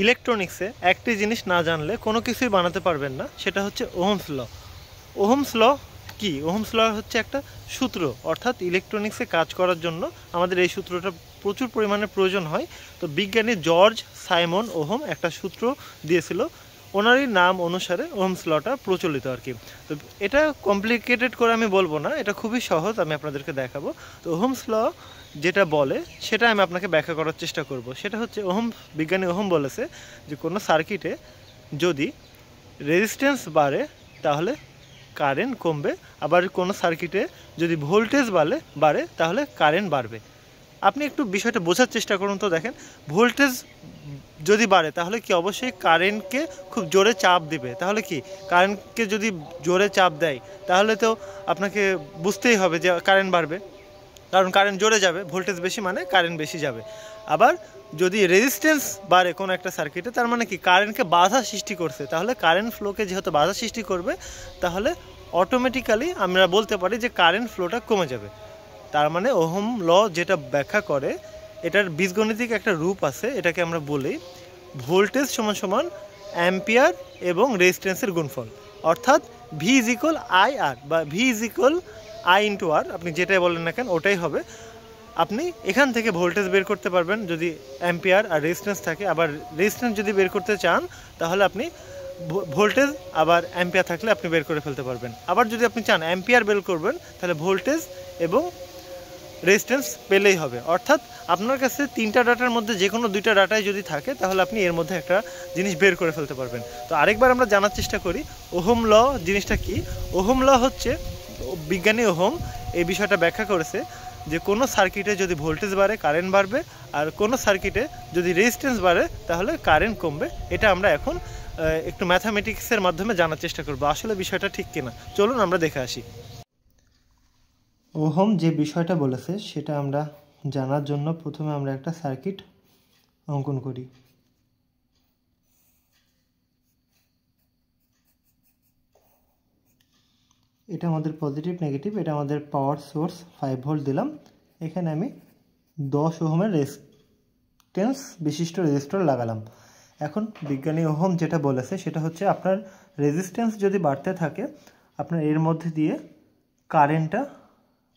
ইলেকট্রনিক্সে একটি জিনিস না জানলে কোনো কিছুই বানাতে পারবেন না, সেটা হচ্ছে ওহমস ল। ওহমস ল কি? ওহমস ল হচ্ছে একটা সূত্র, অর্থাৎ ইলেকট্রনিক্সে কাজ করার জন্য আমাদের এই সূত্রটা প্রচুর পরিমাণে প্রয়োজন হয়। তো বিজ্ঞানী জর্জ সাইমন ওহম একটা সূত্র দিয়েছিল, ওনারই নাম অনুসারে ওহমস লটা প্রচলিত আর কি। তো এটা কমপ্লিকেটেড করে আমি বলবো না, এটা খুবই সহজ, আমি আপনাদেরকে দেখাবো। তো ওহমস ল যেটা বলে সেটা আমি আপনাকে ব্যাখ্যা করার চেষ্টা করব। সেটা হচ্ছে বিজ্ঞানী ওহম বলেছে যে কোনো সার্কিটে যদি রেজিস্ট্যান্স বাড়ে তাহলে কারেন্ট কমবে, আবার কোনো সার্কিটে যদি ভোল্টেজ বাড়ে তাহলে কারেন্ট বাড়বে। আপনি একটু বিষয়টা বোঝার চেষ্টা করুন তো। দেখেন, ভোল্টেজ যদি বাড়ে তাহলে কি অবশ্যই কারেন্টকে খুব জোরে চাপ দিবে। তাহলে কি কারেন্টকে যদি জোরে চাপ দেয় তাহলে তো আপনাকে বুঝতেই হবে যে কারেন্ট বাড়বে, কারণ কারেন্ট জোরে যাবে, ভোল্টেজ বেশি মানে কারেন্ট বেশি যাবে। আবার যদি রেজিস্ট্যান্স বাড়ে কোনো একটা সার্কিটে, তার মানে কি কারেন্টকে বাধা সৃষ্টি করছে, তাহলে কারেন্ট ফ্লোকে যেহেতু বাধা সৃষ্টি করবে তাহলে অটোমেটিক্যালি আমরা বলতে পারি যে কারেন্ট ফ্লোটা কমে যাবে। তার মানে ওহম ল যেটা ব্যাখ্যা করে, এটার বীজগণিতিক একটা রূপ আছে, এটাকে আমরা বলি ভোল্টেজ সমান সমান অ্যাম্পিয়ার এবং রেজিস্ট্যান্সের গুণফল, অর্থাৎ V is equal I R, বা V is equal I into R, আপনি যেটাই বলেন না কেন ওটাই হবে। আপনি এখান থেকে ভোল্টেজ বের করতে পারবেন যদি অ্যাম্পিয়ার আর রেজিস্ট্যান্স থাকে। আবার রেজিস্ট্যান্স যদি বের করতে চান তাহলে আপনি ভোল্টেজ আবার অ্যাম্পিয়ার থাকলে আপনি বের করে ফেলতে পারবেন। আবার যদি আপনি চান অ্যাম্পিয়ার বের করবেন তাহলে ভোল্টেজ এবং রেজিস্ট্যান্স পেলেই হবে। অর্থাৎ আপনার কাছে তিনটা ডাটার মধ্যে যে কোনো দুইটা ডাটাই যদি থাকে তাহলে আপনি এর মধ্যে একটা জিনিস বের করে ফেলতে পারবেন। তো আরেকবার আমরা জানার চেষ্টা করি ওহম ল জিনিসটা কি। ওহম ল হচ্ছে, বিজ্ঞানী ওহম এই বিষয়টা ব্যাখ্যা করেছে যে কোনো সার্কিটে যদি ভোল্টেজ বাড়ে কারেন্ট বাড়বে, আর কোনো সার্কিটে যদি রেজিস্ট্যান্স বাড়ে তাহলে কারেন্ট কমবে। এটা আমরা এখন একটু ম্যাথামেটিক্সের মাধ্যমে জানার চেষ্টা করব আসলে বিষয়টা ঠিক কিনা। চলুন আমরা দেখে আসি। ওহম যে বিষয়টা বলেছে সেটা আমরা জানার জন্য প্রথমে আমরা একটা সার্কিট অঙ্কন করি। এটা আমাদের পজিটিভ নেগেটিভ, এটা আমাদের পাওয়ার সোর্স 5 ভোল্ট দিলাম। এখানে আমি 10 ওহমের রেজিস্ট্যান্স বিশিষ্ট রেজিস্টর লাগালাম। এখন বিজ্ঞানী ওহম যেটা বলেছে সেটা হচ্ছে আপনার রেজিস্ট্যান্স যদি বাড়তে থাকে আপনার এর মধ্যে দিয়ে কারেন্টটা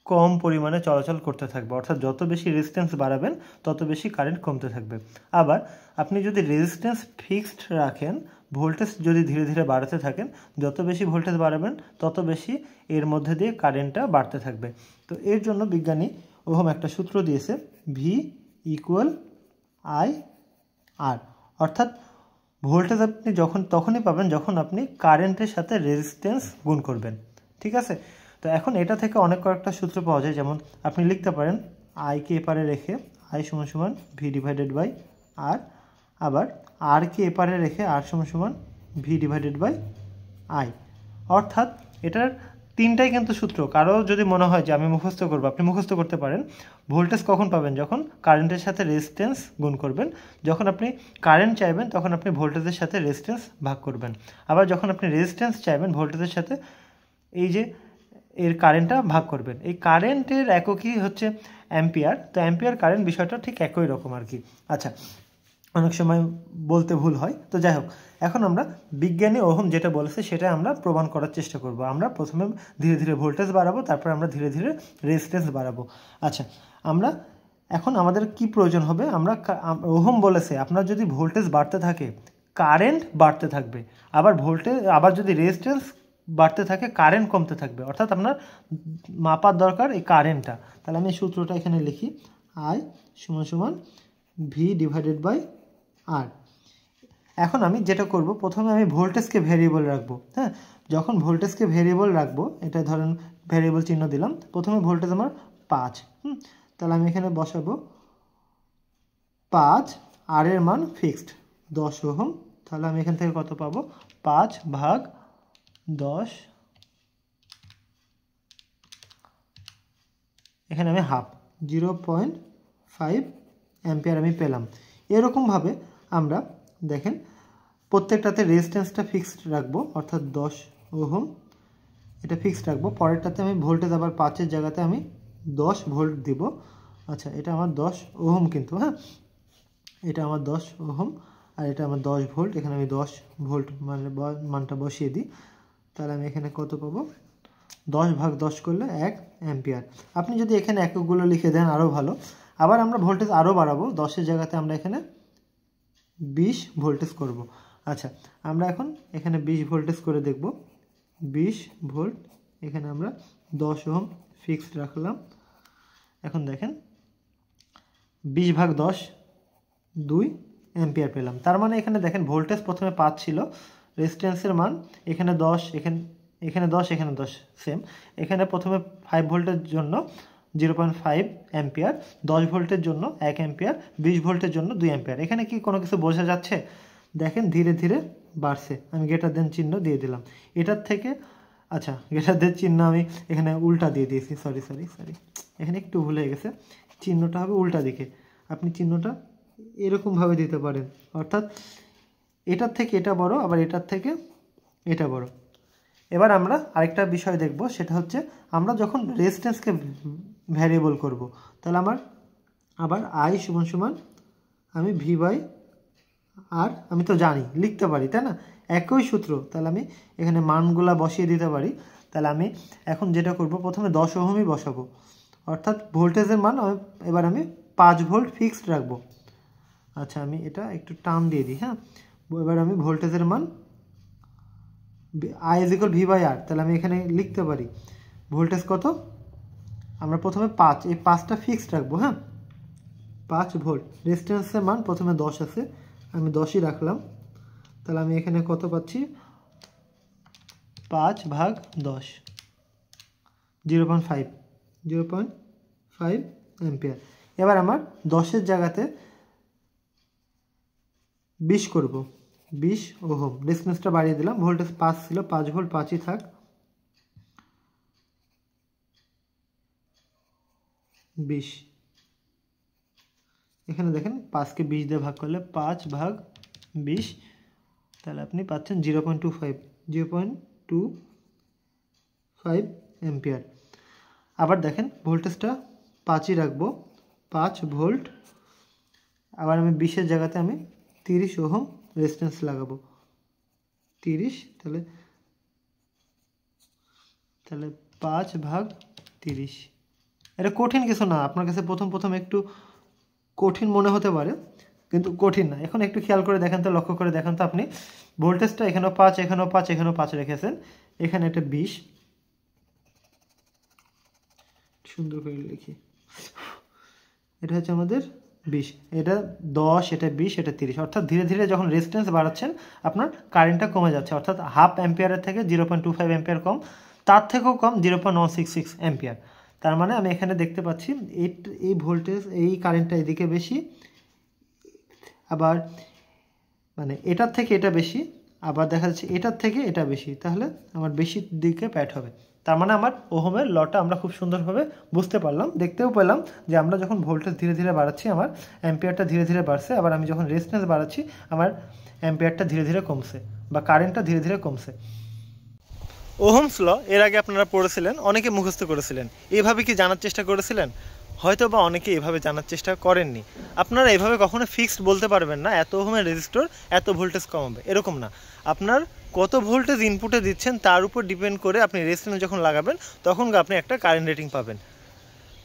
কম পরিমাণে চলাচল করতে থাকবে, অর্থাৎ যত বেশি রেজিস্ট্যান্স বাড়াবেন তত বেশি কারেন্ট কমতে থাকবে। আবার আপনি যদি রেজিস্ট্যান্স ফিক্সড রাখেন, ভোল্টেজ যদি ধীরে ধীরে বাড়াতে থাকেন, যত বেশি ভোল্টেজ বাড়াবেন তত বেশি এর মধ্যে দিয়ে কারেন্টটা বাড়তে থাকবে। তো এর জন্য বিজ্ঞানী ওহম একটা সূত্র দিয়েছে, ভি ইকুয়াল আই আর, অর্থাৎ ভোল্টেজ আপনি তখনই পাবেন যখন আপনি কারেন্টের সাথে রেজিস্ট্যান্স গুণ করবেন। ঠিক আছে? তো এখন এটা থেকে অনেক কয়েকটা সূত্র পাওয়া যায়, যেমন আপনি লিখতে পারেন আইকে এপারে রেখে আই সমান সমান ভি ডিভাইডেড বাই আর, আবার আরকে এপারে রেখে আর সমান সমান ভি ডিভাইডেড বাই আই। অর্থাৎ এটার তিনটাই কিন্তু সূত্র। কারো যদি মনে হয় যে আমি মুখস্থ করবো, আপনি মুখস্থ করতে পারেন। ভোল্টেজ কখন পাবেন? যখন কারেন্টের সাথে রেজিস্ট্যান্স গুণ করবেন। যখন আপনি কারেন্ট চাইবেন তখন আপনি ভোল্টেজের সাথে রেজিস্ট্যান্স ভাগ করবেন। আবার যখন আপনি রেজিস্ট্যান্স চাইবেন ভোল্টেজের সাথে এই যে এর কারেন্টটা ভাগ করবেন। এই কারেন্টের এককই হচ্ছে অ্যাম্পিয়ার। তো অ্যাম্পিয়ার কারেন্ট বিষয়টা ঠিক একই রকম আর কি। আচ্ছা, অনেক সময় বলতে ভুল হয়। তো যাই হোক, এখন আমরা বিজ্ঞানী ওহম যেটা বলেছে সেটা আমরা প্রমাণ করার চেষ্টা করব। আমরা প্রথমে ধীরে ধীরে ভোল্টেজ বাড়াবো, তারপর আমরা ধীরে ধীরে রেজিস্ট্যান্স বাড়াবো। আচ্ছা, আমরা এখন আমাদের কি প্রয়োজন হবে? ওহম বলেছে আপনার যদি ভোল্টেজ বাড়তে থাকে কারেন্ট বাড়তে থাকবে, আবার যদি রেজিস্ট্যান্স বাড়তে থাকে কারেন্ট কমতে থাকবে। অর্থাৎ আপনার মাপার দরকার এই কারেন্টটা। তাহলে আমি সূত্রটা এখানে লিখি, আই সমান সমান ভি ডিভাইডেড বাই আর। এখন আমি যেটা করব, প্রথমে আমি ভোল্টেজকে ভেরিয়েবল রাখবো। হ্যাঁ, যখন ভোল্টেজকে ভেরিয়েবল রাখবো, এটা ধরেন ভেরিয়েবল চিহ্ন দিলাম, প্রথমে ভোল্টেজ আমার 5। তাহলে আমি এখানে বসাবো 5, আর এর মান ফিক্সড 10 ওহম। তাহলে আমি এখান থেকে কত পাবো? 5/10, এখানে আমি হাফ 0.5 অ্যাম্পিয়ার আমি পেলাম। এরকমভাবে আমরা দেখেন প্রত্যেকটাতে রেজিস্ট্যান্সটা ফিক্সড রাখবো, অর্থাৎ 10 ওহম এটা ফিক্সড রাখবো। পরেরটাতে আমি ভোল্টেজ আবার 5-এর জায়গাতে আমি 10 ভোল্ট দিব। আচ্ছা, এটা আমার 10 ওহম কিন্তু, হ্যাঁ এটা আমার 10 ওহম। আর এটা আমার 10 ভোল্ট, এখানে আমি 10 ভোল্ট মানটা বসিয়ে দিই, তাহলে আমি এখানে কত পাবো, 10/10 করলে 1 অ্যাম্পিয়ার। আপনি যদি এখানে এককগুলো লিখে দেন আরও ভালো। আবার আমরা ভোল্টেজ আরও বাড়াবো, 10-এর জায়গাতে আমরা এখানে 20 ভোল্টেজ করব। আচ্ছা, আমরা এখন এখানে 20 ভোল্টেজ করে দেখব। 20 ভোল্ট, এখানে আমরা 10 ওহম ফিক্সড রাখলাম। এখন দেখেন 20/10 2 অ্যাম্পিয়ার পেলাম। তার মানে এখানে দেখেন ভোল্টেজ প্রথমে 5 ছিল, রেজিস্ট্যান্সের মান এখানে 10, এখানে 10, এখানে 10 সেম। এখানে প্রথমে 5 ভোল্টের জন্য 0.5 অ্যাম্পিয়ার, 10 ভোল্টের জন্য 1 অ্যাম্পিয়ার, 20 ভোল্টের জন্য 2 অ্যাম্পিয়ার। এখানে কি কোনো কিছু বোঝা যাচ্ছে? দেখেন ধীরে ধীরে বাড়ছে। আমি গ্রেটার দেন চিহ্ন দিয়ে দিলাম এটার থেকে। আচ্ছা, গ্রেটার দেন চিহ্ন আমি এখানে উল্টা দিয়ে দিয়েছি, সরি, এখানে একটু ভুল হয়ে গেছে, চিহ্নটা হবে উল্টা দিকে। আপনি চিহ্নটা এরকমভাবে দিতে পারেন, অর্থাৎ এটার থেকে এটা বড়, আবার এটার থেকে এটা বড়। এবার আমরা আরেকটা বিষয় দেখব, সেটা হচ্ছে আমরা যখন রেজিস্ট্যান্সকে ভ্যারিয়েবল করব, তাহলে আমার আবার আই সমান আমি V/R, আমি তো জানি লিখতে পারি, তাই না? একই সূত্র, তাহলে আমি এখানে মানগুলা বসিয়ে দিতে পারি। তাহলে আমি এখন যেটা করব, প্রথমে 10 ওহমই বসাবো, অর্থাৎ ভোল্টেজের মান এবার আমি 5 ভোল্ট ফিক্সড রাখবো। আচ্ছা, আমি এটা একটু টান দিয়ে দিই। হ্যাঁ, এবার আমি ভোল্টেজের মান I = V/R, তাহলে আমি এখানে লিখতে পারি ভোল্টেজ কত, আমরা প্রথমে 5, এই 5টা ফিক্সড রাখবো। হ্যাঁ, 5 ভোল্ট। রেজিস্ট্যান্সের মান প্রথমে 10 আছে, আমি 10ই রাখলাম। তাহলে আমি এখানে কত পাচ্ছি, 5/10, 0.5 অ্যাম্পিয়ার। এবার আমার 10-এর জায়গাতে 20 করব, 20 ওহম। রেজিস্ট্যান্সটা বাড়িয়ে দিলাম, ভোল্টেজ 5 ছিল, 5 ভোল্ট, 5ই থাক। 20, এখানে দেখেন 5কে 20 দিয়ে ভাগ করলে 5/20, তাহলে আপনি পাচ্ছেন 0.25 অ্যাম্পিয়ার। আবার দেখেন ভোল্টেজটা 5ই রাখবো, 5 ভোল্ট। আবার আমি 20-এর জায়গাতে আমি 30 ওহম রেজিস্ট্যান্স লাগাবো, 30, তাহলে 5/30। এটা কঠিন কিছু না, আপনার কাছে প্রথম একটু কঠিন মনে হতে পারে, কিন্তু কঠিন না। এখন একটু খেয়াল করে দেখেন তো, লক্ষ্য করে দেখেন তো, আপনি ভোল্টেজটা এখানেও 5, এখানেও 5, এখানেও 5 রেখেছেন, এখানে এটা 20, সুন্দর করে লিখি, এটা হচ্ছে আমাদের 20, এটা 10, এটা 20, এটা 30। অর্থাৎ ধীরে ধীরে যখন রেজিস্ট্যান্স বাড়াচ্ছেন আপনার কারেন্টটা কমে যাচ্ছে, অর্থাৎ হাফ অ্যাম্পিয়ারের থেকে 0.25 অ্যাম্পিয়ার কম, তার থেকেও কম 0.166 অ্যাম্পিয়ার। তার মানে আমি এখানে দেখতে পাচ্ছি এই ভোল্টেজ, এই কারেন্টটা এদিকে বেশি, আবার মানে এটার থেকে এটা বেশি, আবার দেখা যাচ্ছে এটার থেকে এটা বেশি, তাহলে আমার বেশির দিকে প্যাট হবে। তার মানে আমার ওহমের লটা আমরা খুব সুন্দরভাবে বুঝতে পারলাম, দেখতেও পেলাম যে আমরা যখন ভোল্টেজ ধীরে ধীরে বাড়াচ্ছি আমার অ্যাম্পিয়ারটা ধীরে ধীরে বাড়ছে, আবার আমি যখন রেজিস্ট্যান্স বাড়াচ্ছি আমার অ্যাম্পিয়ারটা ধীরে ধীরে কমছে, বা কারেন্টটা ধীরে ধীরে কমছে। ওহমস ল এর আগে আপনারা পড়েছিলেন, অনেকে মুখস্থ করেছিলেন, এভাবে কি জানার চেষ্টা করেছিলেন? হয়তো বা অনেকে এভাবে জানার চেষ্টা করেননি। আপনারা এভাবে কখনো ফিক্সড বলতে পারবেন না এত ওহমের রেজিস্টর এত ভোল্টেজ কমাবে, এরকম না। আপনার কত ভোল্টেজ ইনপুটে দিচ্ছেন তার উপর ডিপেন্ড করে আপনি রেজিস্ট্যান্স যখন লাগাবেন তখন আপনি একটা কারেন্ট রেটিং পাবেন।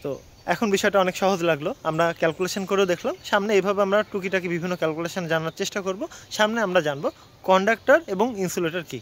তো এখন বিষয়টা অনেক সহজ লাগলো, আমরা ক্যালকুলেশন করেও দেখলাম। সামনে এইভাবে আমরা টুকিটাকি বিভিন্ন ক্যালকুলেশন জানার চেষ্টা করব। সামনে আমরা জানবো কন্ডাক্টর এবং ইনসুলেটর কী।